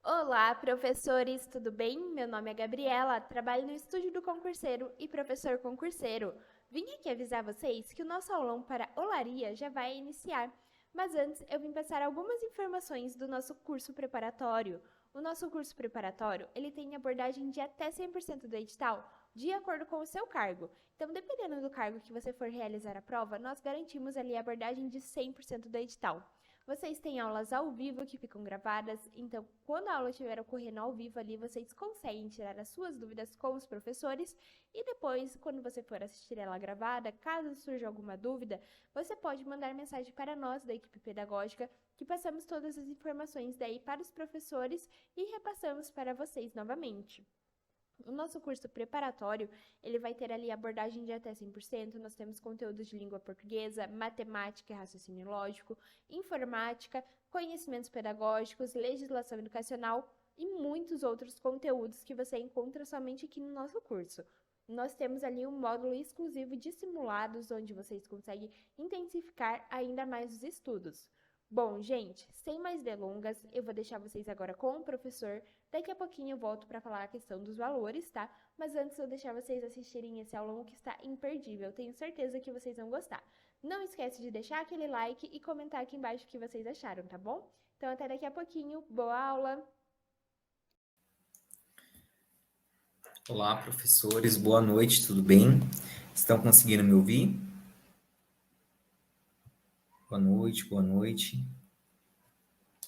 Olá, professores, tudo bem? Meu nome é Gabriela, trabalho no estúdio do concurseiro e professor concurseiro. Vim aqui avisar vocês que o nosso aulão para olaria já vai iniciar, mas antes eu vim passar algumas informações do nosso curso preparatório. O nosso curso preparatório, ele tem abordagem de até 100% do edital, de acordo com o seu cargo. Então, dependendo do cargo que você for realizar a prova, nós garantimos ali a abordagem de 100% do edital. Vocês têm aulas ao vivo que ficam gravadas, então quando a aula estiver ocorrendo ao vivo ali, vocês conseguem tirar as suas dúvidas com os professores e depois, quando você for assistir ela gravada, caso surja alguma dúvida, você pode mandar mensagem para nós da equipe pedagógica, que passamos todas as informações daí para os professores e repassamos para vocês novamente. O nosso curso preparatório, ele vai ter ali abordagem de até 100%, nós temos conteúdos de língua portuguesa, matemática e raciocínio lógico, informática, conhecimentos pedagógicos, legislação educacional e muitos outros conteúdos que você encontra somente aqui no nosso curso. Nós temos ali um módulo exclusivo de simulados, onde vocês conseguem intensificar ainda mais os estudos. Bom, gente, sem mais delongas, eu vou deixar vocês agora com o professor. Daqui a pouquinho eu volto para falar a questão dos valores, tá? Mas antes eu deixar vocês assistirem esse aulão que está imperdível. Tenho certeza que vocês vão gostar. Não esquece de deixar aquele like e comentar aqui embaixo o que vocês acharam, tá bom? Então até daqui a pouquinho. Boa aula! Olá, professores, boa noite, tudo bem? Estão conseguindo me ouvir? Boa noite, boa noite.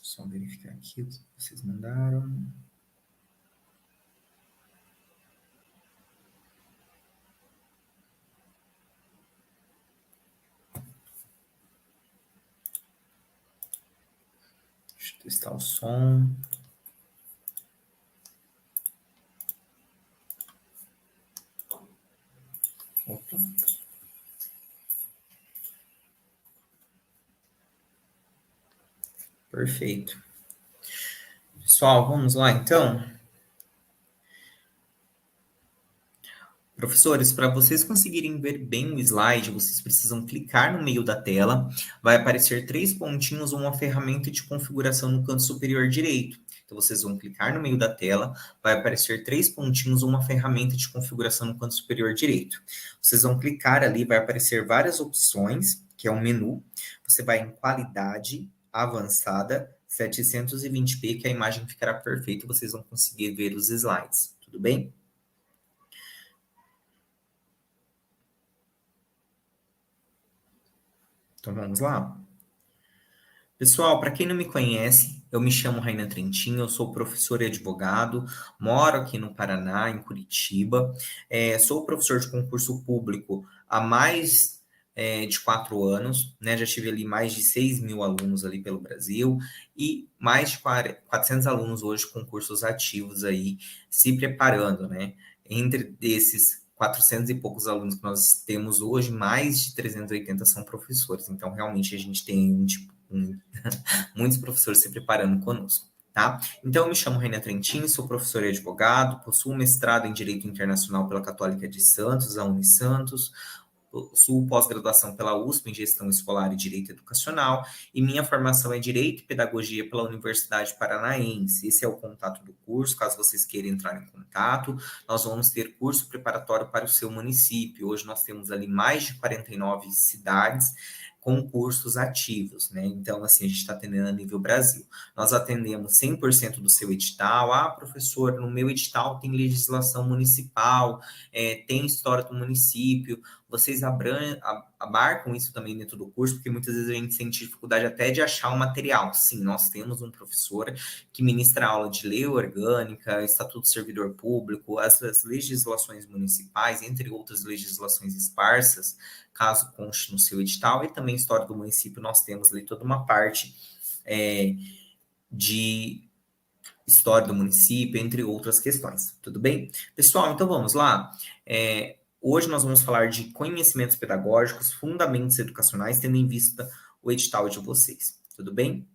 Só verificar aqui o que vocês mandaram. Deixa eu testar o som. Opa. Perfeito. Pessoal, vamos lá então? Professores, para vocês conseguirem ver bem o slide, vocês precisam clicar no meio da tela. Vai aparecer 3 pontinhos ou uma ferramenta de configuração no canto superior direito. Então, vocês vão clicar no meio da tela, vai aparecer 3 pontinhos ou uma ferramenta de configuração no canto superior direito. Vocês vão clicar ali, vai aparecer várias opções, que é um menu. Você vai em qualidade avançada 720p, que a imagem ficará perfeita e vocês vão conseguir ver os slides. Tudo bem? Então vamos lá. Pessoal, para quem não me conhece, eu me chamo Raina Trentin, eu sou professor e advogado, moro aqui no Paraná, em Curitiba, sou professor de concurso público há mais de 4 anos, né? Já tive ali mais de 6 mil alunos ali pelo Brasil e mais de 400 alunos hoje com cursos ativos aí se preparando, né? Entre esses 400 e poucos alunos que nós temos hoje, mais de 380 são professores. Então, realmente, a gente tem muitos professores se preparando conosco. Tá? Então, eu me chamo Reina Trentin, sou professor e advogado, possuo mestrado em Direito Internacional pela Católica de Santos, a Unisantos, possuo pós-graduação pela USP em Gestão Escolar e Direito Educacional, e minha formação é Direito e Pedagogia pela Universidade Paranaense. Esse é o contato do curso, caso vocês queiram entrar em contato. Nós vamos ter curso preparatório para o seu município. Hoje nós temos ali mais de 49 cidades com cursos ativos, né? Então, assim, a gente está atendendo a nível Brasil. Nós atendemos 100% do seu edital. Ah, professor, no meu edital tem legislação municipal, tem história do município. Vocês abarcam isso também dentro do curso, porque muitas vezes a gente sente dificuldade até de achar o material. Sim, nós temos um professor que ministra aula de lei orgânica, Estatuto do Servidor Público, as legislações municipais, entre outras legislações esparsas, caso conste no seu edital, e também história do município, nós temos ali toda uma parte de história do município, entre outras questões. Tudo bem? Pessoal, então vamos lá. Hoje nós vamos falar de conhecimentos pedagógicos, fundamentos educacionais, tendo em vista o edital de vocês. Tudo bem?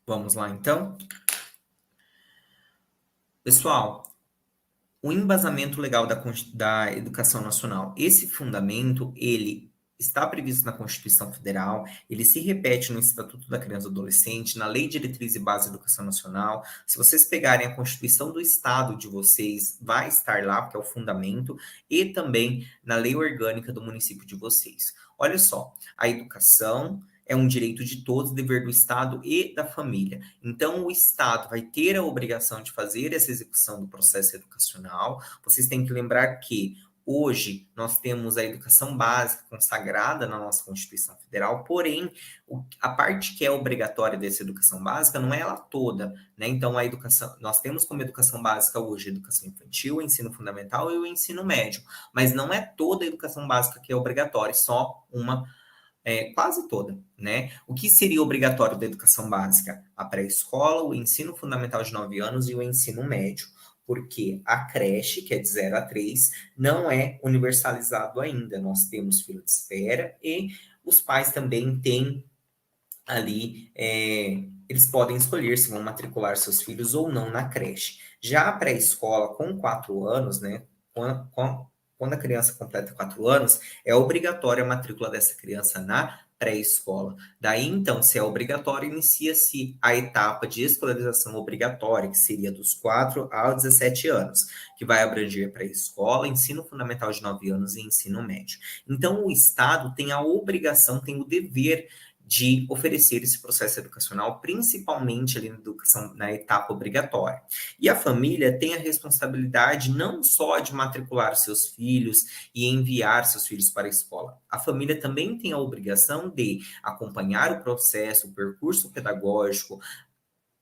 Vamos lá, então. Pessoal, o embasamento legal da educação nacional. Esse fundamento, ele está previsto na Constituição Federal, ele se repete no Estatuto da Criança e do Adolescente, na Lei Diretriz e Base da Educação Nacional. Se vocês pegarem a Constituição do Estado de vocês, vai estar lá, porque é o fundamento, e também na Lei Orgânica do município de vocês. Olha só, a educação é um direito de todos, dever do Estado e da família. Então, o Estado vai ter a obrigação de fazer essa execução do processo educacional. Vocês têm que lembrar que hoje nós temos a educação básica consagrada na nossa Constituição Federal, porém, a parte que é obrigatória dessa educação básica não é ela toda, né? Então, a educação, nós temos como educação básica hoje a educação infantil, o ensino fundamental e o ensino médio, mas não é toda a educação básica que é obrigatória, só uma quase toda, né? O que seria obrigatório da educação básica? A pré-escola, o ensino fundamental de 9 anos e o ensino médio, porque a creche, que é de 0 a 3, não é universalizado ainda. Nós temos fila de espera e os pais também têm ali, eles podem escolher se vão matricular seus filhos ou não na creche. Já a pré-escola, com 4 anos, né? Quando a criança completa 4 anos, é obrigatória a matrícula dessa criança na pré-escola. Daí, então, se é obrigatório, inicia-se a etapa de escolarização obrigatória, que seria dos 4 aos 17 anos, que vai abranger pré-escola, ensino fundamental de 9 anos e ensino médio. Então, o Estado tem a obrigação, tem o dever de oferecer esse processo educacional, principalmente ali na educação, na etapa obrigatória. E a família tem a responsabilidade não só de matricular seus filhos e enviar seus filhos para a escola. A família também tem a obrigação de acompanhar o processo, o percurso pedagógico,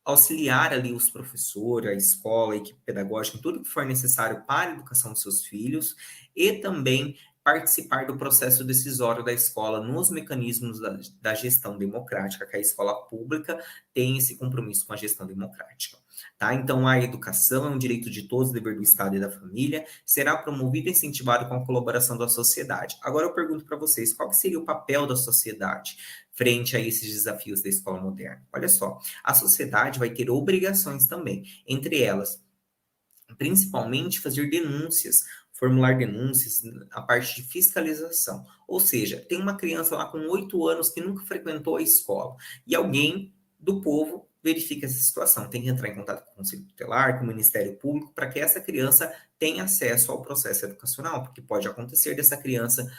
auxiliar ali os professores, a escola, a equipe pedagógica, em tudo que for necessário para a educação dos seus filhos e também participar do processo decisório da escola nos mecanismos da gestão democrática, que a escola pública tem esse compromisso com a gestão democrática. Tá? Então, a educação é um direito de todos, dever do Estado e da família, será promovida e incentivada com a colaboração da sociedade. Agora eu pergunto para vocês, qual seria o papel da sociedade frente a esses desafios da escola moderna? Olha só, a sociedade vai ter obrigações também, entre elas, principalmente fazer denúncias, formular denúncias, a parte de fiscalização. Ou seja, tem uma criança lá com 8 anos que nunca frequentou a escola e alguém do povo verifica essa situação. Tem que entrar em contato com o Conselho Tutelar, com o Ministério Público, para que essa criança tenha acesso ao processo educacional, porque pode acontecer dessa criança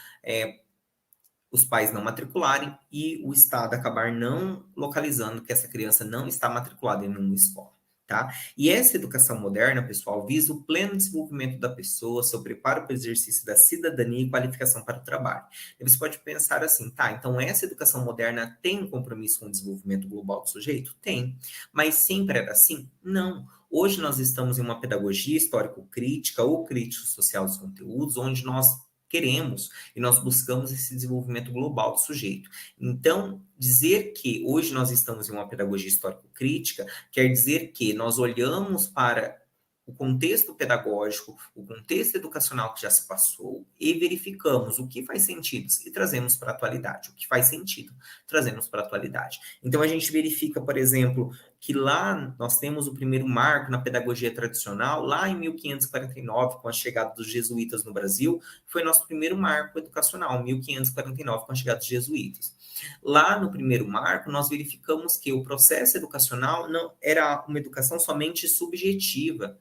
os pais não matricularem e o Estado acabar não localizando que essa criança não está matriculada em nenhuma escola. Tá? E essa educação moderna, pessoal, visa o pleno desenvolvimento da pessoa, seu preparo para o exercício da cidadania e qualificação para o trabalho. E você pode pensar assim, tá, então essa educação moderna tem um compromisso com o desenvolvimento global do sujeito? Tem. Mas sempre era assim? Não. Hoje nós estamos em uma pedagogia histórico-crítica ou crítico-social dos conteúdos, onde nós queremos e nós buscamos esse desenvolvimento global do sujeito. Então, dizer que hoje nós estamos em uma pedagogia histórico-crítica quer dizer que nós olhamos para o contexto pedagógico, o contexto educacional que já se passou e verificamos o que faz sentido e trazemos para a atualidade. O que faz sentido, trazemos para a atualidade. Então, a gente verifica, por exemplo, que lá nós temos o primeiro marco na pedagogia tradicional, lá em 1549, com a chegada dos jesuítas no Brasil, foi nosso primeiro marco educacional, 1549, com a chegada dos jesuítas. Lá no primeiro marco, nós verificamos que o processo educacional não era uma educação somente subjetiva,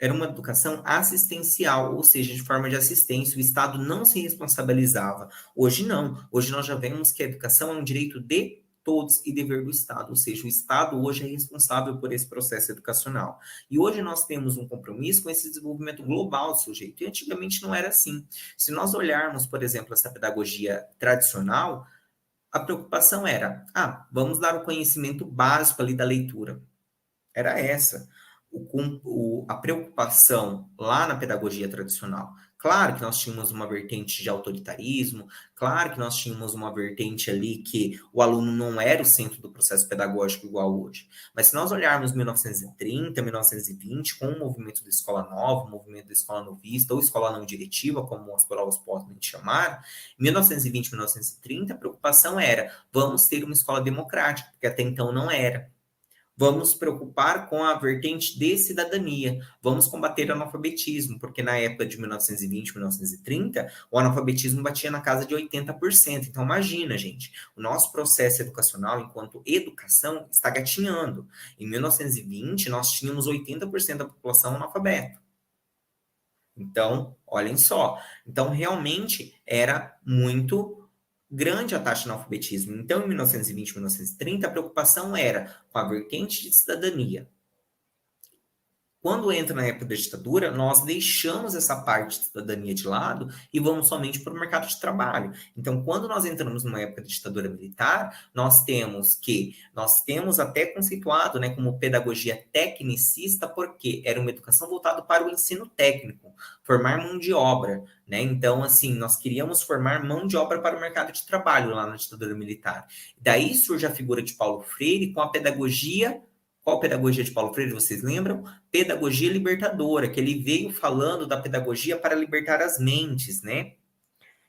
era uma educação assistencial, ou seja, de forma de assistência, o Estado não se responsabilizava. Hoje não, hoje nós já vemos que a educação é um direito de todos e dever do Estado, ou seja, o Estado hoje é responsável por esse processo educacional. E hoje nós temos um compromisso com esse desenvolvimento global do sujeito, e antigamente não era assim. Se nós olharmos, por exemplo, essa pedagogia tradicional, a preocupação era, vamos dar o conhecimento básico ali da leitura. Era essa a preocupação lá na pedagogia tradicional. Claro que nós tínhamos uma vertente de autoritarismo, claro que nós tínhamos uma vertente ali que o aluno não era o centro do processo pedagógico igual hoje. Mas se nós olharmos 1930, 1920, com o movimento da escola nova, o movimento da escola novista, ou escola não diretiva, como as palavras podem chamar, 1920, 1930, a preocupação era, vamos ter uma escola democrática, porque até então não era. Vamos preocupar com a vertente de cidadania. Vamos combater o analfabetismo, porque na época de 1920, 1930, o analfabetismo batia na casa de 80%. Então, imagina, gente, o nosso processo educacional, enquanto educação, está gatinhando. Em 1920, nós tínhamos 80% da população analfabeta. Então, olhem só. Então, realmente, era muito grande a taxa de analfabetismo. Então, em 1920, 1930, a preocupação era com a vertente de cidadania. Quando entra na época da ditadura, nós deixamos essa parte de cidadania de lado e vamos somente para o mercado de trabalho. Então, quando nós entramos numa época de ditadura militar, nós temos até conceituado, né, como pedagogia tecnicista, porque era uma educação voltada para o ensino técnico, formar mão de obra, né? Então, assim, nós queríamos formar mão de obra para o mercado de trabalho lá na ditadura militar. Daí surge a figura de Paulo Freire com a pedagogia. Qual pedagogia de Paulo Freire, vocês lembram? Pedagogia libertadora, que ele veio falando da pedagogia para libertar as mentes, né?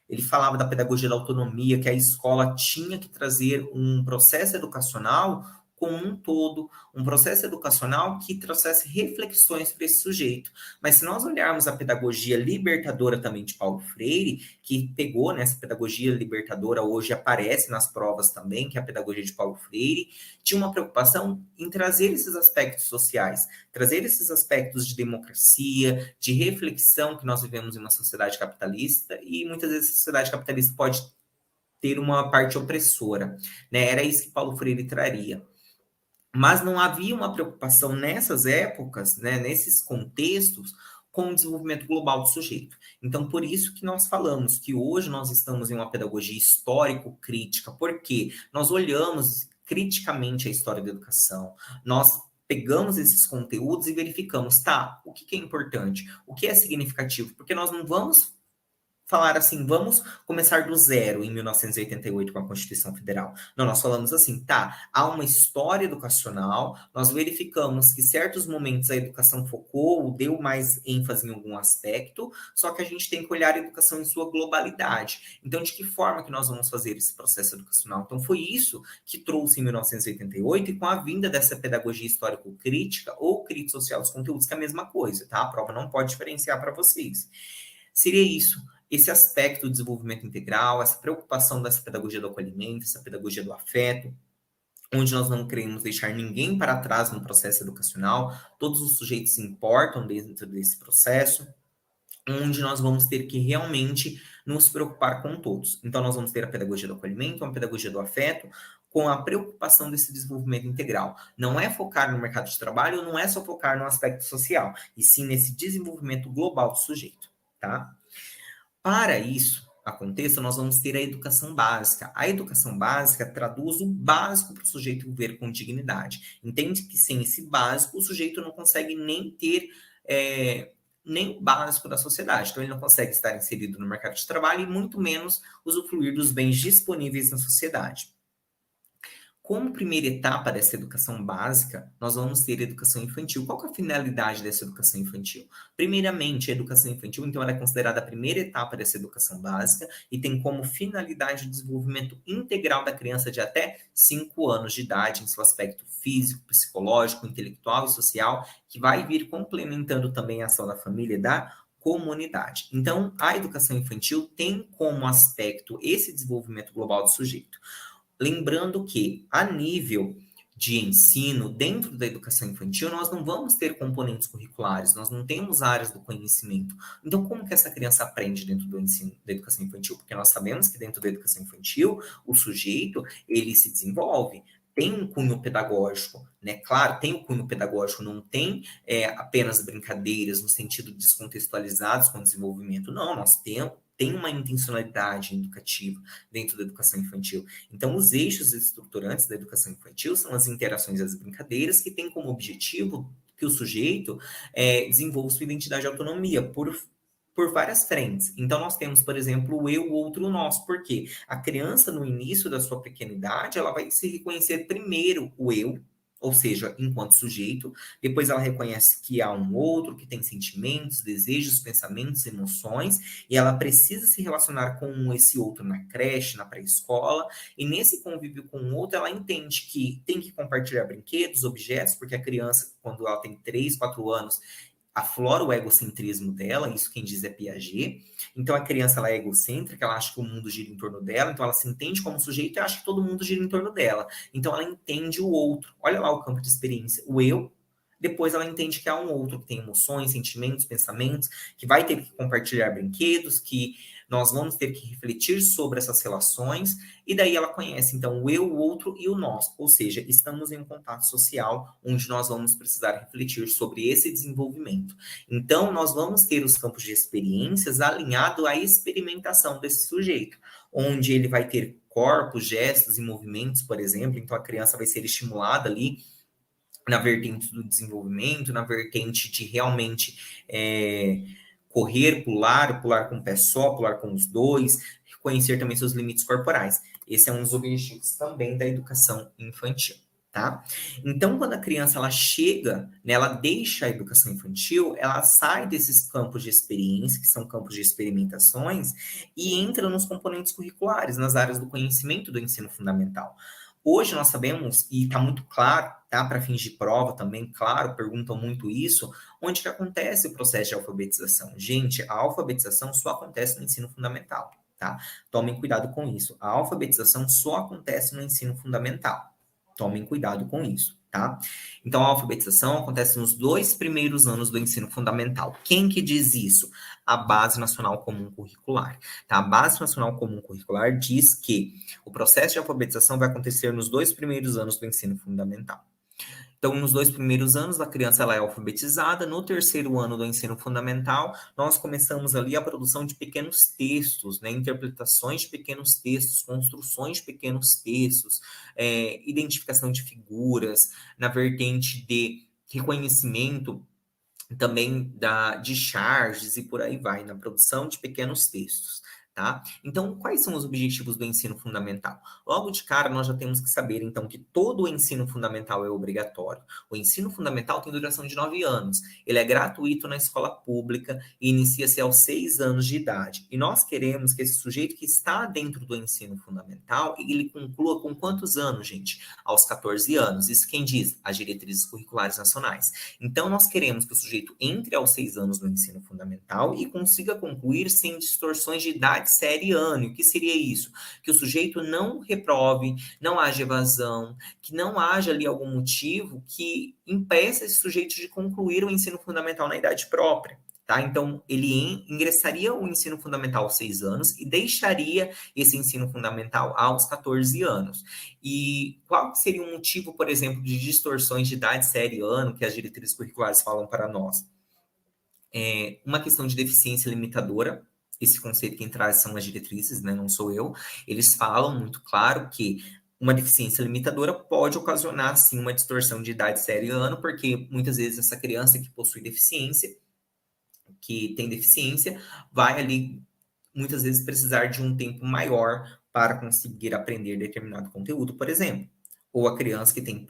Ele falava da pedagogia da autonomia, que a escola tinha que trazer um processo educacional como um todo, um processo educacional que trouxesse reflexões para esse sujeito. Mas se nós olharmos a pedagogia libertadora também de Paulo Freire, que pegou nessa pedagogia libertadora, hoje aparece nas provas também, que é a pedagogia de Paulo Freire, tinha uma preocupação em trazer esses aspectos sociais, trazer esses aspectos de democracia, de reflexão, que nós vivemos em uma sociedade capitalista, e muitas vezes a sociedade capitalista pode ter uma parte opressora, né? Era isso que Paulo Freire traria. Mas não havia uma preocupação nessas épocas, né, nesses contextos, com o desenvolvimento global do sujeito. Então, por isso que nós falamos que hoje nós estamos em uma pedagogia histórico-crítica, porque nós olhamos criticamente a história da educação, nós pegamos esses conteúdos e verificamos, tá, o que é importante, o que é significativo, porque nós não vamos falar assim, vamos começar do zero em 1988 com a Constituição Federal. Não, nós falamos assim, tá, há uma história educacional, nós verificamos que certos momentos a educação focou, deu mais ênfase em algum aspecto, só que a gente tem que olhar a educação em sua globalidade. Então, de que forma que nós vamos fazer esse processo educacional? Então, foi isso que trouxe em 1988 e com a vinda dessa pedagogia histórico-crítica ou crítica social dos conteúdos, que é a mesma coisa, tá? A prova não pode diferenciar para vocês. Seria isso, esse aspecto do desenvolvimento integral, essa preocupação dessa pedagogia do acolhimento, essa pedagogia do afeto, onde nós não queremos deixar ninguém para trás no processo educacional, todos os sujeitos importam dentro desse processo, onde nós vamos ter que realmente nos preocupar com todos. Então, nós vamos ter a pedagogia do acolhimento, a pedagogia do afeto, com a preocupação desse desenvolvimento integral. Não é focar no mercado de trabalho, não é só focar no aspecto social, e sim nesse desenvolvimento global do sujeito, tá? Para isso aconteça, nós vamos ter a educação básica. A educação básica traduz o básico para o sujeito viver com dignidade. Entende que sem esse básico, o sujeito não consegue nem ter nem o básico da sociedade. Então, ele não consegue estar inserido no mercado de trabalho e muito menos usufruir dos bens disponíveis na sociedade. Como primeira etapa dessa educação básica, nós vamos ter educação infantil. Qual que é a finalidade dessa educação infantil? Primeiramente, a educação infantil, então, ela é considerada a primeira etapa dessa educação básica e tem como finalidade o desenvolvimento integral da criança de até 5 anos de idade, em seu aspecto físico, psicológico, intelectual e social, que vai vir complementando também a ação da família e da comunidade. Então, a educação infantil tem como aspecto esse desenvolvimento global do sujeito. Lembrando que, a nível de ensino, dentro da educação infantil, nós não vamos ter componentes curriculares, nós não temos áreas do conhecimento. Então, como que essa criança aprende dentro do ensino da educação infantil? Porque nós sabemos que dentro da educação infantil, o sujeito, ele se desenvolve, tem um cunho pedagógico, né? Claro, tem um cunho pedagógico, não tem apenas brincadeiras no sentido descontextualizados com o desenvolvimento. Não, nós temos tem uma intencionalidade educativa dentro da educação infantil. Então, os eixos estruturantes da educação infantil são as interações e as brincadeiras, que têm como objetivo que o sujeito desenvolva sua identidade e autonomia por várias frentes. Então, nós temos, por exemplo, o eu, o outro, o nós. Por quê? A criança, no início da sua pequenidade, ela vai se reconhecer primeiro o eu, ou seja, enquanto sujeito. Depois ela reconhece que há um outro, que tem sentimentos, desejos, pensamentos, emoções, e ela precisa se relacionar com esse outro na creche, na pré-escola, e nesse convívio com o outro, ela entende que tem que compartilhar brinquedos, objetos, porque a criança, quando ela tem 3, 4 anos, aflora o egocentrismo dela, isso quem diz é Piaget. Então a criança ela é egocêntrica, ela acha que o mundo gira em torno dela, então ela se entende como sujeito e acha que todo mundo gira em torno dela. Então ela entende o outro. Olha lá o campo de experiência, o eu. Depois ela entende que há um outro que tem emoções, sentimentos, pensamentos, que vai ter que compartilhar brinquedos, que nós vamos ter que refletir sobre essas relações, e daí ela conhece, então, o eu, o outro e o nós, ou seja, estamos em um contato social onde nós vamos precisar refletir sobre esse desenvolvimento. Então, nós vamos ter os campos de experiências alinhados à experimentação desse sujeito, onde ele vai ter corpos, gestos e movimentos, por exemplo, então a criança vai ser estimulada ali na vertente do desenvolvimento, na vertente de realmente correr, pular com o pé só, pular com os dois, reconhecer também seus limites corporais. Esse é um dos objetivos também da educação infantil, tá? Então, quando a criança ela chega, né, ela deixa a educação infantil, ela sai desses campos de experiência, que são campos de experimentações, e entra nos componentes curriculares, nas áreas do conhecimento do ensino fundamental. Hoje nós sabemos, e está muito claro, tá? Para fins de prova também, claro, perguntam muito isso, onde que acontece o processo de alfabetização? Gente, a alfabetização só acontece no ensino fundamental, tá? Tomem cuidado com isso. A alfabetização só acontece no ensino fundamental. Tomem cuidado com isso, tá? Então, a alfabetização acontece nos 2 primeiros anos do ensino fundamental. Quem que diz isso? A Base Nacional Comum Curricular, tá? A Base Nacional Comum Curricular diz que o processo de alfabetização vai acontecer nos 2 primeiros anos do ensino fundamental. Então, nos 2 primeiros anos, a criança ela é alfabetizada. No terceiro ano do ensino fundamental, nós começamos ali a produção de pequenos textos, né? Interpretações de pequenos textos, construções de pequenos textos, identificação de figuras, na vertente de reconhecimento também de charges e por aí vai, na produção de pequenos textos, tá? Então, quais são os objetivos do ensino fundamental? Logo de cara, nós já temos que saber, então, que todo o ensino fundamental é obrigatório. O ensino fundamental tem duração de 9 anos. Ele é gratuito na escola pública e inicia-se aos 6 anos de idade. E nós queremos que esse sujeito que está dentro do ensino fundamental, ele conclua com quantos anos, gente? Aos 14 anos. Isso quem diz? As diretrizes curriculares nacionais. Então, nós queremos que o sujeito entre aos 6 anos no ensino fundamental e consiga concluir sem distorções de idade, série e ano. O que seria isso? Que o sujeito não reprove, não haja evasão, que não haja ali algum motivo que impeça esse sujeito de concluir o ensino fundamental na idade própria. Tá? Então, ele ingressaria o ensino fundamental aos 6 anos e deixaria esse ensino fundamental aos 14 anos. E qual seria o motivo, por exemplo, de distorções de idade, série e ano que as diretrizes curriculares falam para nós? Uma questão de deficiência limitadora. Esse conceito quem traz são as diretrizes, né? Não sou eu. Eles falam muito claro que uma deficiência limitadora pode ocasionar, sim, uma distorção de idade, série e ano, porque muitas vezes essa criança que possui deficiência, que tem deficiência, vai ali, muitas vezes, precisar de um tempo maior para conseguir aprender determinado conteúdo, por exemplo. Ou a criança que tem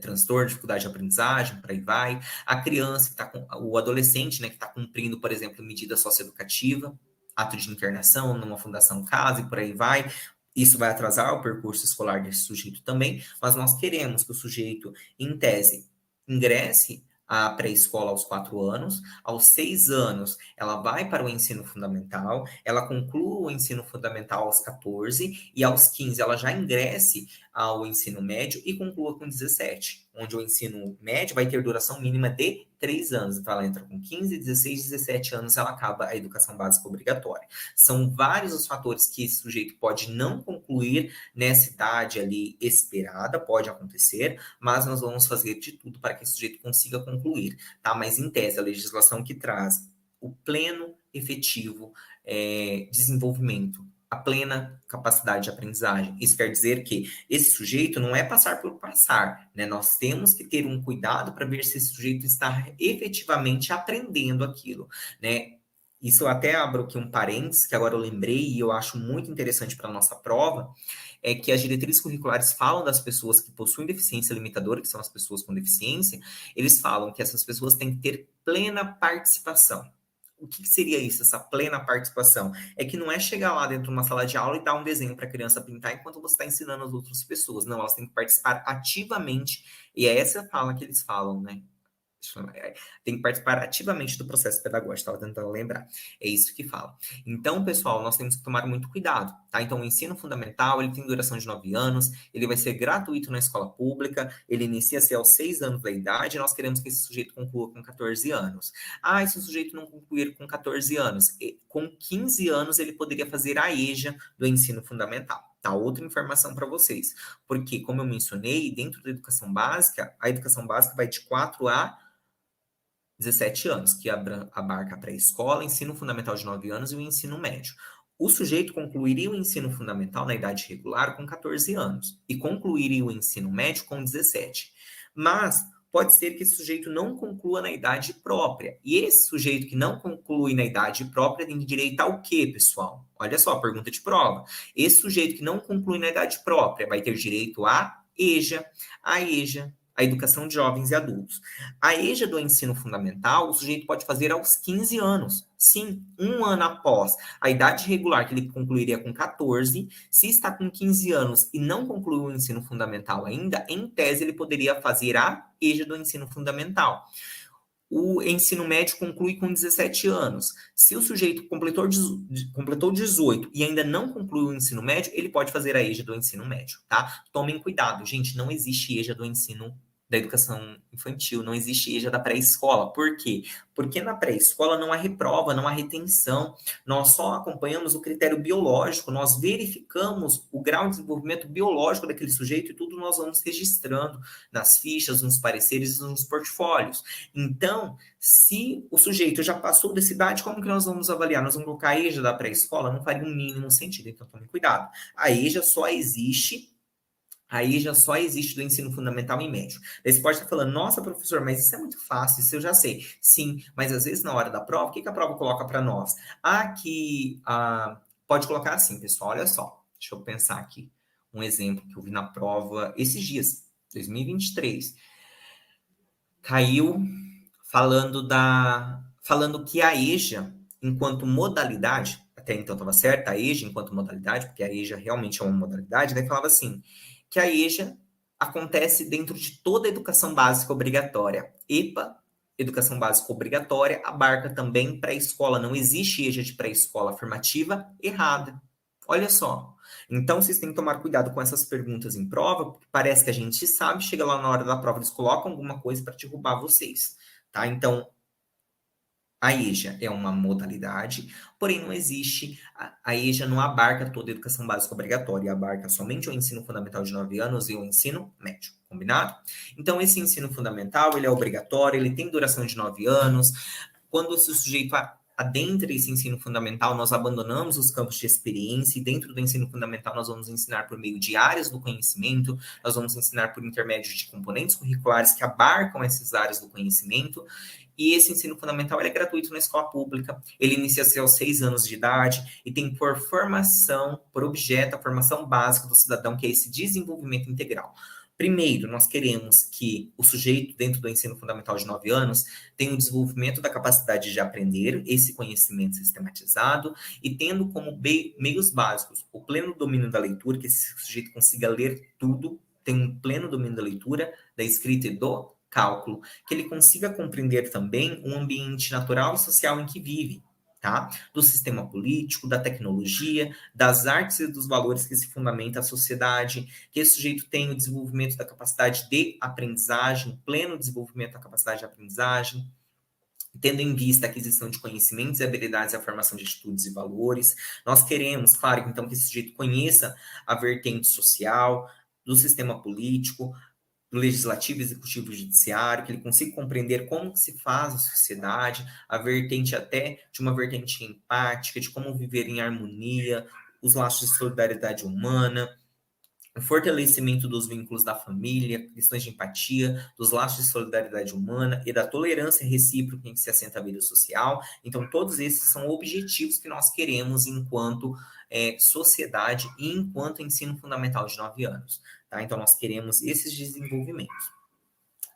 transtorno, dificuldade de aprendizagem, por aí vai. A criança que está com. O adolescente, né, que está cumprindo, por exemplo, medida socioeducativa, ato de internação numa fundação casa e por aí vai. Isso vai atrasar o percurso escolar desse sujeito também, mas nós queremos que o sujeito, em tese, ingresse à pré-escola aos 4 anos, aos 6 anos ela vai para o ensino fundamental, ela conclua o ensino fundamental aos 14 e aos 15 ela já ingresse ao ensino médio e conclua com 17, onde o ensino médio vai ter duração mínima de 3 anos. Então ela entra com 15, 16, 17 anos, ela acaba a educação básica obrigatória. São vários os fatores que esse sujeito pode não concluir nessa idade ali esperada, pode acontecer, mas nós vamos fazer de tudo para que esse sujeito consiga concluir, tá? Mas, em tese, a legislação que traz o pleno, efetivo desenvolvimento, a plena capacidade de aprendizagem. Isso quer dizer que esse sujeito não é passar por passar, né? Nós temos que ter um cuidado para ver se esse sujeito está efetivamente aprendendo aquilo, né? isso eu até abro aqui um parênteses, que agora eu lembrei e eu acho muito interessante para a nossa prova, é que as diretrizes curriculares falam das pessoas que possuem deficiência limitadora, que são as pessoas com deficiência, eles falam que essas pessoas têm que ter plena participação. O que seria isso, essa plena participação? É que não é chegar lá dentro de uma sala de aula e dar um desenho para a criança pintar enquanto você está ensinando as outras pessoas. Não, elas têm que participar ativamente, e é essa fala que eles falam, né? Tem que participar ativamente do processo pedagógico, estava tentando lembrar. É isso que fala. Então, pessoal, nós temos que tomar muito cuidado, tá? Então, o ensino fundamental, ele tem duração de 9 anos, ele vai ser gratuito na escola pública, ele inicia-se aos 6 anos da idade, e nós queremos que esse sujeito conclua com 14 anos. Ah, e se o sujeito não concluir com 14 anos? Com 15 anos, ele poderia fazer a EJA do ensino fundamental. Tá, outra informação para vocês. Porque, como eu mencionei, dentro da educação básica, a educação básica vai de 4 a 17 anos, que abarca a pré-escola, ensino fundamental de 9 anos e o ensino médio. O sujeito concluiria o ensino fundamental na idade regular com 14 anos e concluiria o ensino médio com 17. Mas pode ser que esse sujeito não conclua na idade própria. E esse sujeito que não conclui na idade própria tem direito ao quê, pessoal? Olha só, pergunta de prova. Esse sujeito que não conclui na idade própria vai ter direito à EJA, a educação de jovens e adultos. A EJA do ensino fundamental, o sujeito pode fazer aos 15 anos. Sim, um ano após a idade regular, que ele concluiria com 14, se está com 15 anos e não concluiu o ensino fundamental ainda, em tese ele poderia fazer a EJA do ensino fundamental. O ensino médio conclui com 17 anos. Se o sujeito completou 18 e ainda não concluiu o ensino médio, ele pode fazer a EJA do ensino médio, tá? Tomem cuidado, gente, não existe EJA do ensino da educação infantil, não existe EJA da pré-escola. Por quê? Porque na pré-escola não há reprova, não há retenção. Nós só acompanhamos o critério biológico, nós verificamos o grau de desenvolvimento biológico daquele sujeito e tudo nós vamos registrando nas fichas, nos pareceres e nos portfólios. Então, se o sujeito já passou dessa idade, como que nós vamos avaliar? Nós vamos colocar a EJA da pré-escola? Não faria o mínimo sentido, então tome cuidado. A EJA só existe do ensino fundamental e médio. Daí você pode estar falando, nossa, professor, mas isso é muito fácil, isso eu já sei. Sim, mas às vezes na hora da prova, o que a prova coloca para nós? Pode colocar assim, pessoal, olha só. Deixa eu pensar aqui. Um exemplo que eu vi na prova esses dias, 2023. Caiu falando que a EJA, enquanto modalidade, até então estava certa, a EJA enquanto modalidade, porque a EJA realmente é uma modalidade, daí falava assim, que a EJA acontece dentro de toda a educação básica obrigatória. EPA, educação básica obrigatória, abarca também pré-escola. Não existe EJA de pré-escola afirmativa errada. Olha só. Então, vocês têm que tomar cuidado com essas perguntas em prova, porque parece que a gente sabe, chega lá na hora da prova, eles colocam alguma coisa para derrubar vocês. Tá? Então, a EJA é uma modalidade, porém não existe, a EJA não abarca toda a educação básica obrigatória, abarca somente o ensino fundamental de 9 anos e o ensino médio, combinado? Então, esse ensino fundamental, ele é obrigatório, ele tem duração de 9 anos, quando o sujeito adentra esse ensino fundamental, nós abandonamos os campos de experiência e dentro do ensino fundamental nós vamos ensinar por meio de áreas do conhecimento, nós vamos ensinar por intermédio de componentes curriculares que abarcam essas áreas do conhecimento. E esse ensino fundamental ele é gratuito na escola pública, ele inicia-se aos 6 anos de idade e tem por formação, por objeto, a formação básica do cidadão, que é esse desenvolvimento integral. Primeiro, nós queremos que o sujeito, dentro do ensino fundamental de 9 anos, tenha o desenvolvimento da capacidade de aprender esse conhecimento sistematizado e tendo como meios básicos o pleno domínio da leitura, que esse sujeito consiga ler tudo, tem um pleno domínio da leitura, da escrita e do cálculo, que ele consiga compreender também o ambiente natural e social em que vive, tá? Do sistema político, da tecnologia, das artes e dos valores que se fundamenta a sociedade, que esse sujeito tenha o desenvolvimento da capacidade de aprendizagem, pleno desenvolvimento da capacidade de aprendizagem, tendo em vista a aquisição de conhecimentos e habilidades e a formação de atitudes e valores. Nós queremos, claro, então, que esse sujeito conheça a vertente social, do sistema político, do legislativo, executivo e judiciário, que ele consiga compreender como se faz a sociedade, a vertente até de uma vertente empática, de como viver em harmonia, os laços de solidariedade humana, o fortalecimento dos vínculos da família, questões de empatia, dos laços de solidariedade humana e da tolerância recíproca em que se assenta a vida social. Então, todos esses são objetivos que nós queremos enquanto sociedade e enquanto ensino fundamental de 9 anos. Tá? Então, nós queremos esses desenvolvimentos.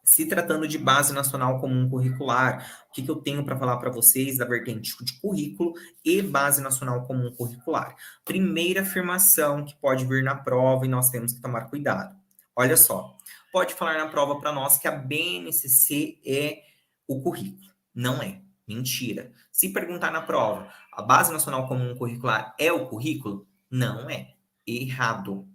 Se tratando de base nacional comum curricular, o que eu tenho para falar para vocês da vertente de currículo e base nacional comum curricular? Primeira afirmação que pode vir na prova e nós temos que tomar cuidado. Olha só, pode falar na prova para nós que a BNCC é o currículo. Não é. Mentira. Se perguntar na prova, a base nacional comum curricular é o currículo? Não é. Errado.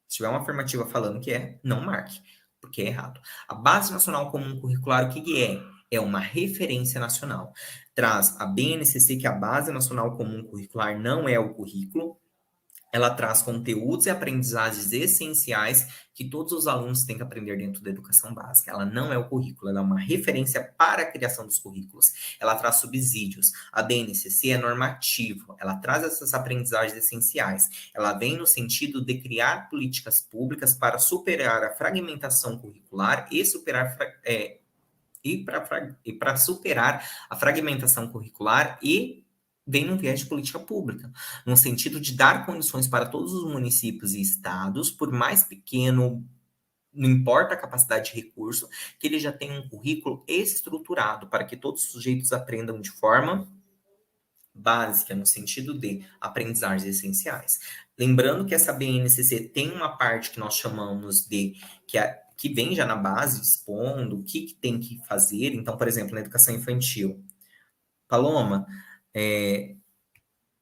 Se tiver uma afirmativa falando que é, não marque, porque é errado. A Base Nacional Comum Curricular, o que é? É uma referência nacional. Traz a BNCC, que é a Base Nacional Comum Curricular, não é o currículo. Ela traz conteúdos e aprendizagens essenciais que todos os alunos têm que aprender dentro da educação básica. Ela não é o currículo, ela é uma referência para a criação dos currículos. Ela traz subsídios. A BNCC é normativo, ela traz essas aprendizagens essenciais. Ela vem no sentido de criar políticas públicas para superar a fragmentação curricular e para superar a fragmentação curricular e vem num viés de política pública, no sentido de dar condições para todos os municípios e estados, por mais pequeno, não importa a capacidade de recurso, que ele já tenha um currículo estruturado para que todos os sujeitos aprendam de forma básica, no sentido de aprendizagens essenciais. Lembrando que essa BNCC tem uma parte que nós chamamos de que vem já na base, expondo o que tem que fazer. Então, por exemplo, na educação infantil. Paloma,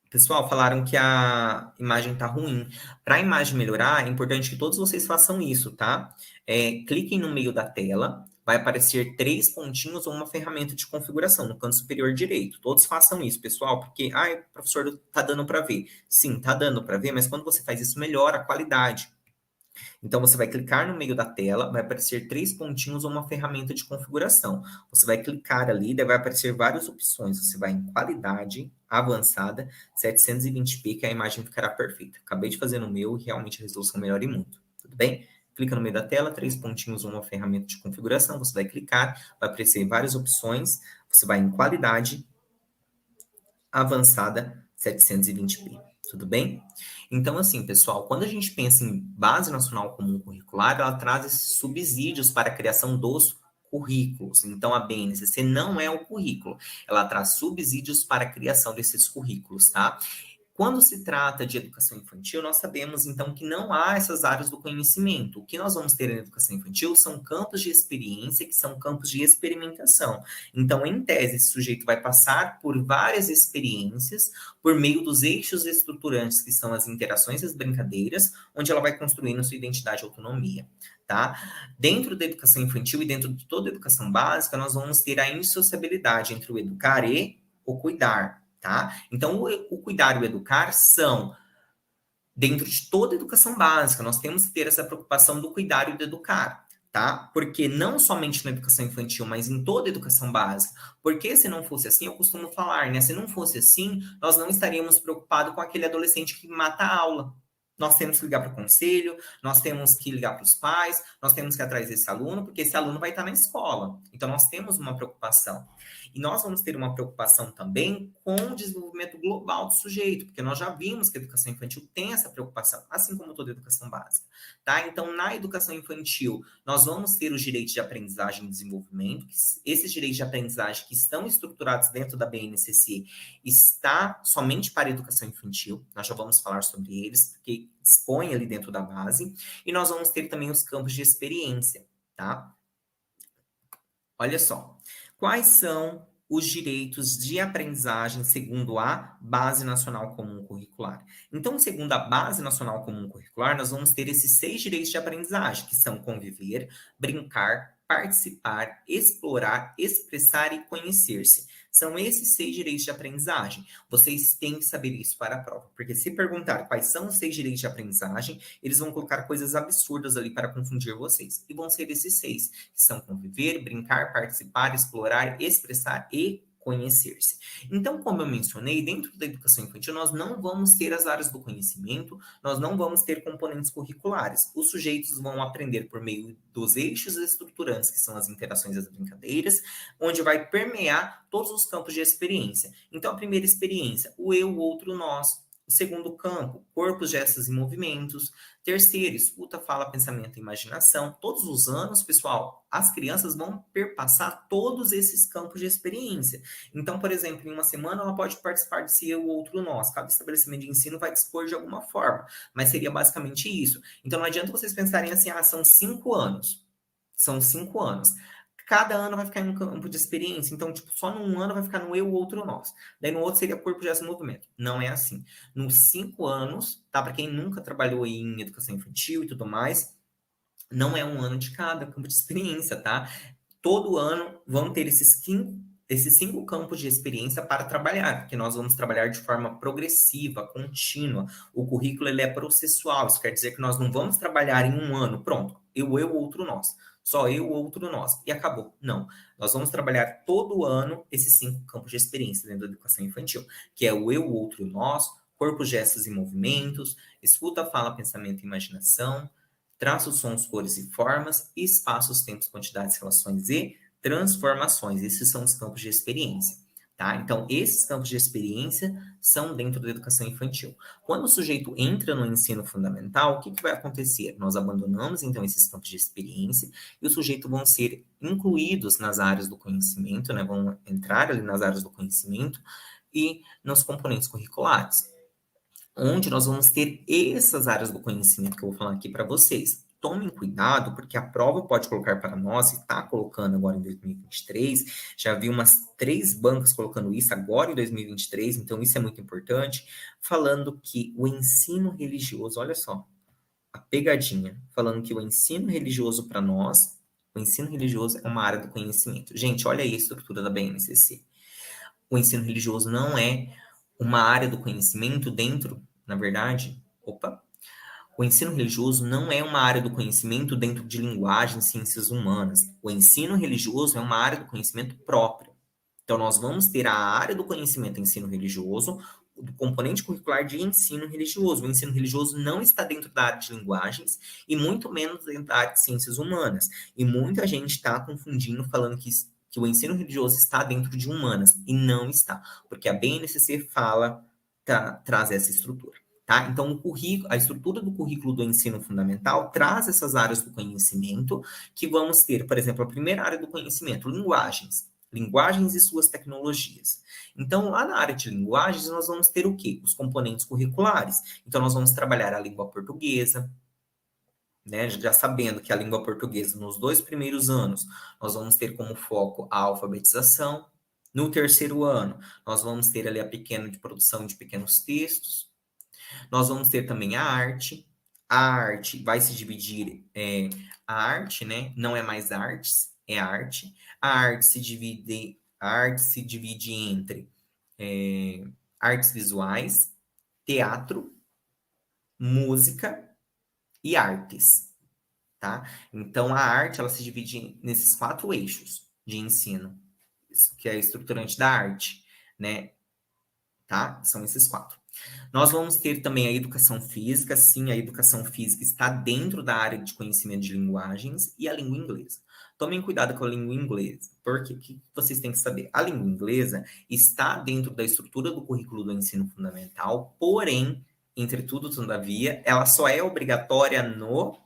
pessoal, falaram que a imagem está ruim. Para a imagem melhorar, é importante que todos vocês façam isso, tá? Cliquem no meio da tela, vai aparecer 3 pontinhos ou uma ferramenta de configuração no canto superior direito. Todos façam isso, pessoal, porque, professor, tá dando para ver. Sim, tá dando para ver, mas quando você faz isso, melhora a qualidade. Então, você vai clicar no meio da tela, vai aparecer 3 pontinhos ou uma ferramenta de configuração. Você vai clicar ali, daí vai aparecer várias opções. Você vai em qualidade, avançada, 720p, que a imagem ficará perfeita. Acabei de fazer no meu e realmente a resolução melhora muito. Tudo bem? Clica no meio da tela, 3 pontinhos ou uma ferramenta de configuração. Você vai clicar, vai aparecer várias opções. Você vai em qualidade, avançada, 720p. Tudo bem? Então, assim, pessoal, quando a gente pensa em Base Nacional Comum Curricular, ela traz esses subsídios para a criação dos currículos. Então, a BNCC não é o currículo, ela traz subsídios para a criação desses currículos, tá? Quando se trata de educação infantil, nós sabemos, então, que não há essas áreas do conhecimento. O que nós vamos ter na educação infantil são campos de experiência, que são campos de experimentação. Então, em tese, esse sujeito vai passar por várias experiências por meio dos eixos estruturantes, que são as interações e as brincadeiras, onde ela vai construindo sua identidade e autonomia, tá? Dentro da educação infantil e dentro de toda a educação básica, nós vamos ter a indissociabilidade entre o educar e o cuidar. Tá? Então, o cuidar e o educar são, dentro de toda a educação básica, nós temos que ter essa preocupação do cuidar e do educar, tá? Porque não somente na educação infantil, mas em toda a educação básica. Porque se não fosse assim, eu costumo falar, né? Se não fosse assim, nós não estaríamos preocupados com aquele adolescente que mata a aula. Nós temos que ligar para o conselho, nós temos que ligar para os pais, nós temos que ir atrás desse aluno, porque esse aluno vai estar na escola. Então, nós temos uma preocupação. E nós vamos ter uma preocupação também com o desenvolvimento global do sujeito, porque nós já vimos que a educação infantil tem essa preocupação, assim como toda a educação básica, tá? Então, na educação infantil, nós vamos ter os direitos de aprendizagem e desenvolvimento, esses direitos de aprendizagem que estão estruturados dentro da BNCC, está somente para a educação infantil, nós já vamos falar sobre eles, porque expõe ali dentro da base, e nós vamos ter também os campos de experiência, tá? Olha só, quais são os direitos de aprendizagem segundo a Base Nacional Comum Curricular? Então, segundo a Base Nacional Comum Curricular, nós vamos ter esses 6 direitos de aprendizagem, que são conviver, brincar, participar, explorar, expressar e conhecer-se. São esses 6 direitos de aprendizagem. Vocês têm que saber isso para a prova, porque se perguntar quais são os 6 direitos de aprendizagem, eles vão colocar coisas absurdas ali para confundir vocês. E vão ser esses 6, que são conviver, brincar, participar, explorar, expressar e conhecer-se. Então, como eu mencionei, dentro da educação infantil, nós não vamos ter as áreas do conhecimento, nós não vamos ter componentes curriculares. Os sujeitos vão aprender por meio dos eixos estruturantes, que são as interações e as brincadeiras, onde vai permear todos os campos de experiência. Então, a primeira experiência, o eu, o outro, o nós. O segundo campo, corpos, gestos e movimentos. Terceiro, escuta, fala, pensamento e imaginação. Todos os anos, pessoal, as crianças vão perpassar todos esses campos de experiência. Então, por exemplo, em uma semana ela pode participar desse eu, outro, nós. Cada estabelecimento de ensino vai dispor de alguma forma, mas seria basicamente isso. Então, não adianta vocês pensarem assim, são 5 anos. São 5 anos. Cada ano vai ficar em um campo de experiência. Então, tipo, só num ano vai ficar no eu, o outro, nós. Daí no outro seria corpo, gesto e movimento. Não é assim. Nos 5 anos, tá? Para quem nunca trabalhou em educação infantil e tudo mais, não é um ano de cada campo de experiência, tá? Todo ano vão ter esses 5 campos de experiência para trabalhar, porque nós vamos trabalhar de forma progressiva, contínua. O currículo ele é processual, isso quer dizer que nós não vamos trabalhar em um ano, pronto, eu, outro, nós. Só eu, outro, nós. E acabou. Não. Nós vamos trabalhar todo ano esses 5 campos de experiência dentro da educação infantil, que é o eu, o outro, o nós, corpo, gestos e movimentos, escuta, fala, pensamento e imaginação, traços, sons, cores e formas, espaços, tempos, quantidades, relações e transformações. Esses são os campos de experiência. Tá? Então, esses campos de experiência são dentro da educação infantil. Quando o sujeito entra no ensino fundamental, o que vai acontecer? Nós abandonamos, então, esses campos de experiência e o sujeito vão ser incluídos nas áreas do conhecimento, né? Vão entrar ali nas áreas do conhecimento e nos componentes curriculares, onde nós vamos ter essas áreas do conhecimento que eu vou falar aqui para vocês. Tomem cuidado, porque a prova pode colocar para nós, e está colocando agora em 2023, já vi umas 3 bancas colocando isso agora em 2023, então isso é muito importante, falando que o ensino religioso, olha só, a pegadinha, falando que o ensino religioso para nós, o ensino religioso é uma área do conhecimento. Gente, olha aí a estrutura da BNCC. O ensino religioso não é uma área do conhecimento dentro, na verdade, o ensino religioso não é uma área do conhecimento dentro de linguagem e ciências humanas. O ensino religioso é uma área do conhecimento própria. Então, nós vamos ter a área do conhecimento ensino religioso, do componente curricular de ensino religioso. O ensino religioso não está dentro da área de linguagens e muito menos dentro da área de ciências humanas. E muita gente está confundindo, falando que o ensino religioso está dentro de humanas, e não está, porque a BNCC traz essa estrutura. Tá? Então, a estrutura do currículo do ensino fundamental traz essas áreas do conhecimento, que vamos ter, por exemplo, a primeira área do conhecimento, linguagens e suas tecnologias. Então, lá na área de linguagens, nós vamos ter o quê? Os componentes curriculares. Então, nós vamos trabalhar a língua portuguesa, né? Já sabendo que a língua portuguesa, nos 2 primeiros anos, nós vamos ter como foco a alfabetização. No 3º ano, nós vamos ter ali a produção de pequenos textos. Nós vamos ter também a arte. A arte vai se dividir, a arte, né? Não é mais artes, é arte. A arte se divide entre artes visuais, teatro, música e artes, tá? Então, a arte, ela se divide nesses 4 eixos de ensino, que é estruturante da arte, né? Tá? São esses 4. Nós vamos ter também a educação física. Sim, a educação física está dentro da área de conhecimento de linguagens, e a língua inglesa. Tomem cuidado com a língua inglesa, porque o que vocês têm que saber? A língua inglesa está dentro da estrutura do currículo do ensino fundamental, porém, entretudo, todavia, ela só é obrigatória no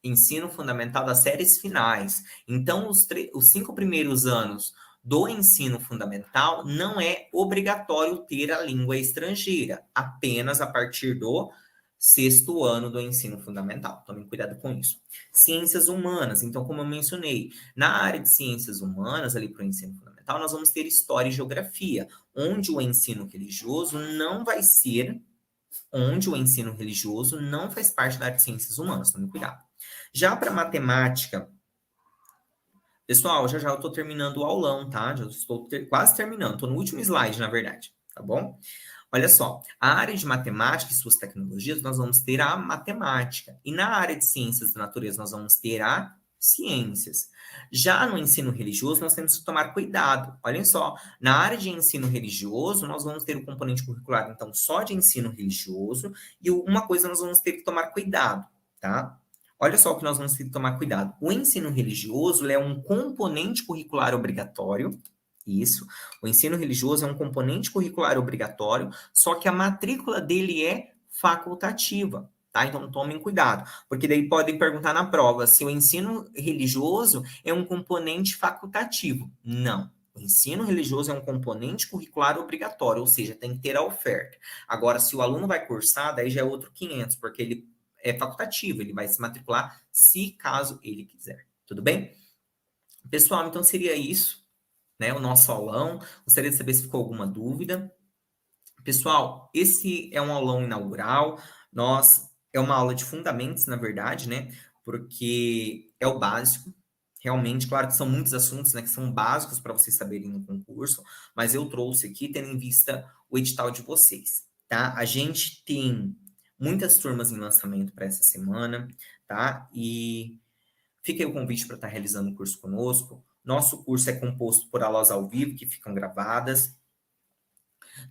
ensino fundamental das séries finais. Então, os 5 primeiros anos do ensino fundamental não é obrigatório ter a língua estrangeira, apenas a partir do 6º ano do ensino fundamental. Tomem cuidado com isso. Ciências humanas. Então, como eu mencionei, na área de ciências humanas, ali para o ensino fundamental, nós vamos ter história e geografia, onde o ensino religioso não faz parte da área de ciências humanas. Tomem cuidado. Já para matemática, pessoal, já eu estou terminando o aulão, tá? Já estou quase terminando, estou no último slide, na verdade, tá bom? Olha só, a área de matemática e suas tecnologias, nós vamos ter a matemática. E na área de ciências da natureza, nós vamos ter a ciências. Já no ensino religioso, nós temos que tomar cuidado. Olhem só, na área de ensino religioso, nós vamos ter o componente curricular, então, só de ensino religioso, e uma coisa nós vamos ter que tomar cuidado, tá? Olha só o que nós vamos ter que tomar cuidado. O ensino religioso é um componente curricular obrigatório. Isso. O ensino religioso é um componente curricular obrigatório, só que a matrícula dele é facultativa, tá? Então tomem cuidado, porque daí podem perguntar na prova se o ensino religioso é um componente facultativo. Não. O ensino religioso é um componente curricular obrigatório, ou seja, tem que ter a oferta. Agora, se o aluno vai cursar, daí já é outro 500, porque ele é facultativo, ele vai se matricular se caso ele quiser. Tudo bem? Pessoal, então seria isso, né? O nosso aulão. Gostaria de saber se ficou alguma dúvida. Pessoal, esse é um aulão inaugural. É uma aula de fundamentos, na verdade, né? Porque é o básico. Realmente, claro que são muitos assuntos, né, que são básicos para vocês saberem no concurso, mas eu trouxe aqui tendo em vista o edital de vocês, tá? A gente tem muitas turmas em lançamento para essa semana, tá? E fica aí o convite para estar realizando o curso conosco. Nosso curso é composto por aulas ao vivo que ficam gravadas.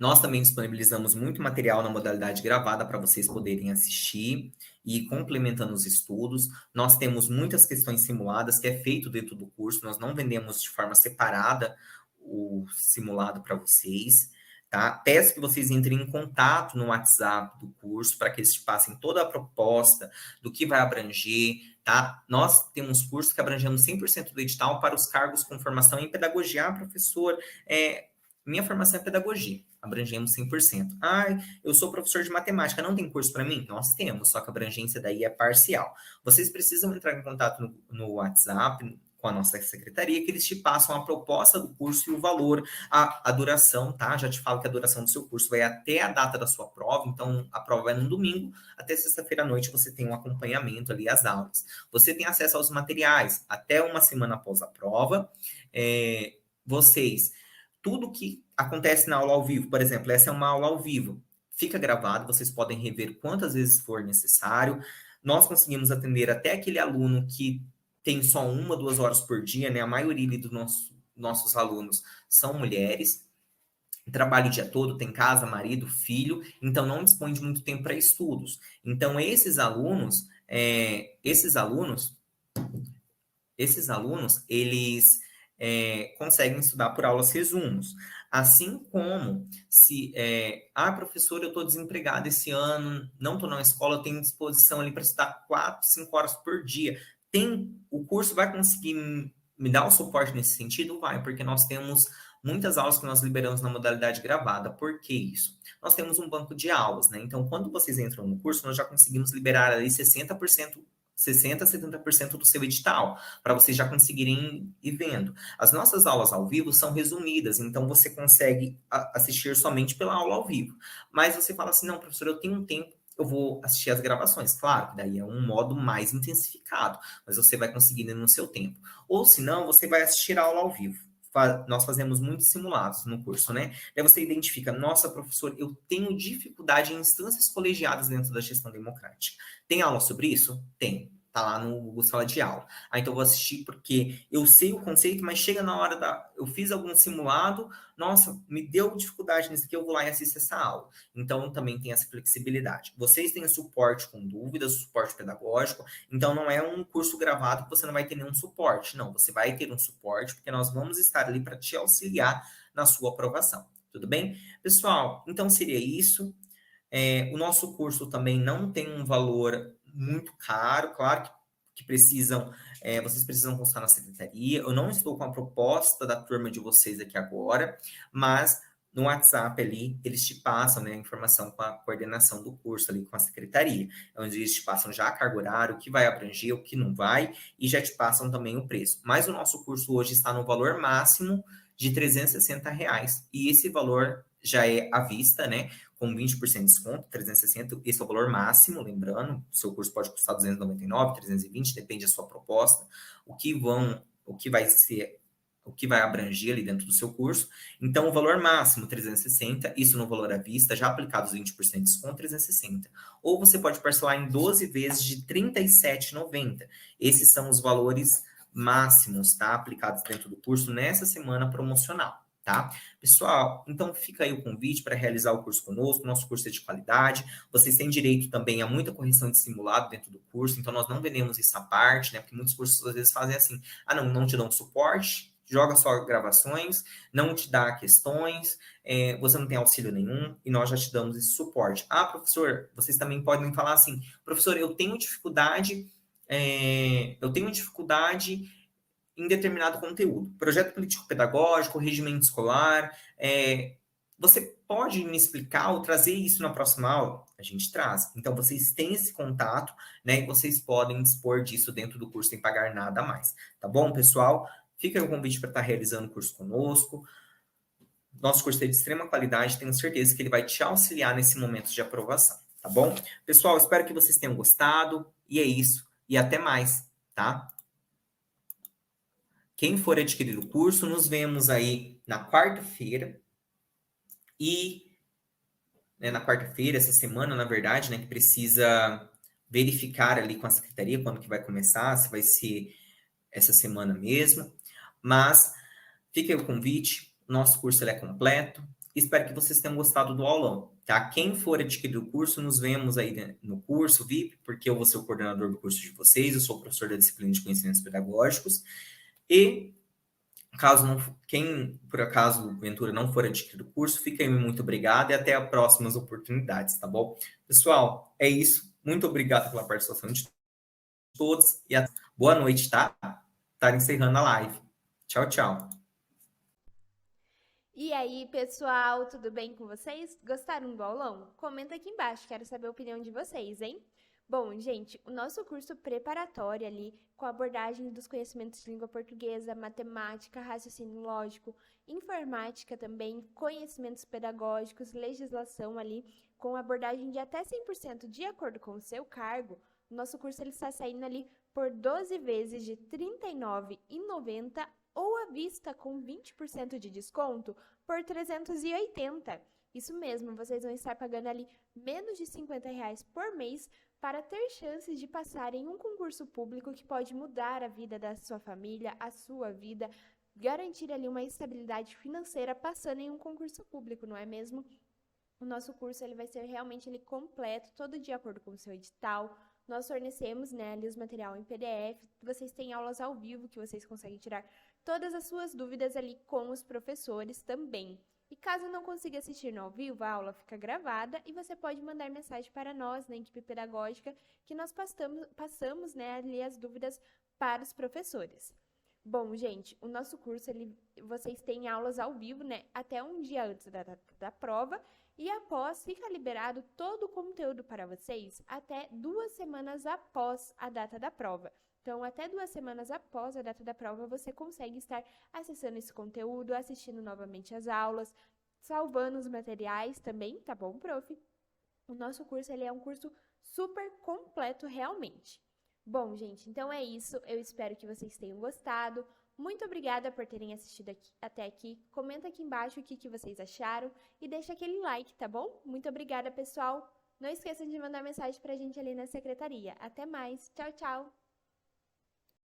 Nós também disponibilizamos muito material na modalidade gravada para vocês poderem assistir e ir complementando os estudos. Nós temos muitas questões simuladas que é feito dentro do curso, nós não vendemos de forma separada o simulado para vocês, tá? Peço que vocês entrem em contato no WhatsApp do curso para que eles te passem toda a proposta do que vai abranger, tá? Nós temos cursos que abrangemos 100% do edital para os cargos com formação em pedagogia. Professor, minha formação é pedagogia, abrangemos 100%. Eu sou professor de matemática, não tem curso para mim? Nós temos, só que a abrangência daí é parcial. Vocês precisam entrar em contato no WhatsApp com a nossa secretaria, que eles te passam a proposta do curso e o valor, a duração, tá? Já te falo que a duração do seu curso vai até a data da sua prova, então a prova é no domingo, até sexta-feira à noite você tem um acompanhamento ali às aulas. Você tem acesso aos materiais até uma semana após a prova. Tudo que acontece na aula ao vivo, por exemplo, essa é uma aula ao vivo, fica gravado, vocês podem rever quantas vezes for necessário. Nós conseguimos atender até aquele aluno que tem só 1, 2 horas por dia, né? A maioria dos nossos alunos são mulheres, trabalha o dia todo, tem casa, marido, filho, então não dispõe de muito tempo para estudos. Então, esses alunos, eles conseguem estudar por aulas resumos. Assim como se, professor, eu estou desempregado esse ano, não estou na escola, eu tenho disposição ali para estudar 4, 5 horas por dia. O curso vai conseguir me dar o suporte nesse sentido? Vai, porque nós temos muitas aulas que nós liberamos na modalidade gravada. Por que isso? Nós temos um banco de aulas, né? Então, quando vocês entram no curso, nós já conseguimos liberar ali 60%, 60% a 70% do seu edital, para vocês já conseguirem ir vendo. As nossas aulas ao vivo são resumidas, então você consegue assistir somente pela aula ao vivo. Mas você fala assim, não, professor, eu tenho um tempo, eu vou assistir as gravações. Claro que daí é um modo mais intensificado, mas você vai conseguir no seu tempo. Ou se não, você vai assistir a aula ao vivo. Nós fazemos muitos simulados no curso, né? Aí você identifica, nossa, professor, eu tenho dificuldade em instâncias colegiadas dentro da gestão democrática. Tem aula sobre isso? Tem. Tá lá no Google Sala de Aula. Então eu vou assistir porque eu sei o conceito, mas chega na hora eu fiz algum simulado, nossa, me deu dificuldade nisso aqui, eu vou lá e assisto essa aula. Então também tem essa flexibilidade. Vocês têm suporte com dúvidas, suporte pedagógico, então não é um curso gravado que você não vai ter nenhum suporte. Não, você vai ter um suporte, porque nós vamos estar ali para te auxiliar na sua aprovação. Tudo bem? Pessoal, então seria isso. O nosso curso também não tem um valor muito caro, claro que vocês precisam constar na secretaria. Eu não estou com a proposta da turma de vocês aqui agora, mas no WhatsApp ali, eles te passam, né, a informação com a coordenação do curso ali com a secretaria, onde eles te passam já a carga horária, o que vai abranger, o que não vai, e já te passam também o preço. Mas o nosso curso hoje está no valor máximo de R$ 360, e esse valor já é à vista, né, com 20% de desconto, 360, esse é o valor máximo, lembrando, o seu curso pode custar 299, 320, depende da sua proposta. O que vai ser o que vai abranger ali dentro do seu curso. Então, o valor máximo 360, isso no valor à vista, já aplicado os 20% de desconto, 360. Ou você pode parcelar em 12 vezes de R$ 37,90. Esses são os valores máximos, tá? Aplicados dentro do curso nessa semana promocional. Tá? Pessoal, então fica aí o convite para realizar o curso conosco, nosso curso é de qualidade, vocês têm direito também a muita correção de simulado dentro do curso, então nós não vendemos isso à parte, né, porque muitos cursos às vezes fazem assim, não te dão suporte, joga só gravações, não te dá questões, você não tem auxílio nenhum, e nós já te damos esse suporte. Professor, vocês também podem falar assim, professor, eu tenho dificuldade em determinado conteúdo. Projeto político-pedagógico, regimento escolar. Você pode me explicar ou trazer isso na próxima aula? A gente traz. Então, vocês têm esse contato, né? E vocês podem dispor disso dentro do curso sem pagar nada a mais. Tá bom, pessoal? Fica aí o convite para estar realizando o curso conosco. Nosso curso é de extrema qualidade, tenho certeza que ele vai te auxiliar nesse momento de aprovação, tá bom? Pessoal, espero que vocês tenham gostado. E é isso. E até mais, tá? Quem for adquirir o curso, nos vemos aí na quarta-feira. E na quarta-feira, essa semana, na verdade, né, que precisa verificar ali com a secretaria quando que vai começar, se vai ser essa semana mesmo. Mas fica aí o convite, nosso curso ele é completo. Espero que vocês tenham gostado do aulão, tá? Quem for adquirir o curso, nos vemos aí no curso VIP, porque eu vou ser o coordenador do curso de vocês, eu sou o professor da disciplina de conhecimentos pedagógicos. E quem por acaso, Ventura, não for adquirir o curso, fica aí muito obrigado e até as próximas oportunidades, tá bom? Pessoal, é isso. Muito obrigado pela participação de todos e boa noite, tá? Tá encerrando a live. Tchau, tchau. E aí, pessoal, tudo bem com vocês? Gostaram do aulão? Comenta aqui embaixo, quero saber a opinião de vocês, hein? Bom, gente, o nosso curso preparatório ali, com a abordagem dos conhecimentos de língua portuguesa, matemática, raciocínio lógico, informática também, conhecimentos pedagógicos, legislação ali, com abordagem de até 100% de acordo com o seu cargo, o nosso curso ele está saindo ali por 12 vezes de R$ 39,90 ou à vista com 20% de desconto por R$ 380. Isso mesmo, vocês vão estar pagando ali menos de R$ 50 por mês para ter chances de passar em um concurso público que pode mudar a vida da sua família, a sua vida, garantir ali uma estabilidade financeira passando em um concurso público, não é mesmo? O nosso curso ele vai ser realmente ele completo, todo de acordo com o seu edital. Nós fornecemos, né, ali os material em PDF. Vocês têm aulas ao vivo que vocês conseguem tirar todas as suas dúvidas ali com os professores também. E caso não consiga assistir no ao vivo, a aula fica gravada e você pode mandar mensagem para nós, na equipe pedagógica, que nós passamos né, ali as dúvidas para os professores. Bom, gente, o nosso curso, vocês têm aulas ao vivo, né, até um dia antes da prova, e após fica liberado todo o conteúdo para vocês até 2 semanas após a data da prova. Então, até 2 semanas após a data da prova, você consegue estar acessando esse conteúdo, assistindo novamente as aulas, salvando os materiais também, tá bom, prof? O nosso curso, ele é um curso super completo realmente. Bom, gente, então é isso. Eu espero que vocês tenham gostado. Muito obrigada por terem assistido até aqui. Comenta aqui embaixo o que vocês acharam e deixa aquele like, tá bom? Muito obrigada, pessoal. Não esqueçam de mandar mensagem pra gente ali na secretaria. Até mais. Tchau, tchau.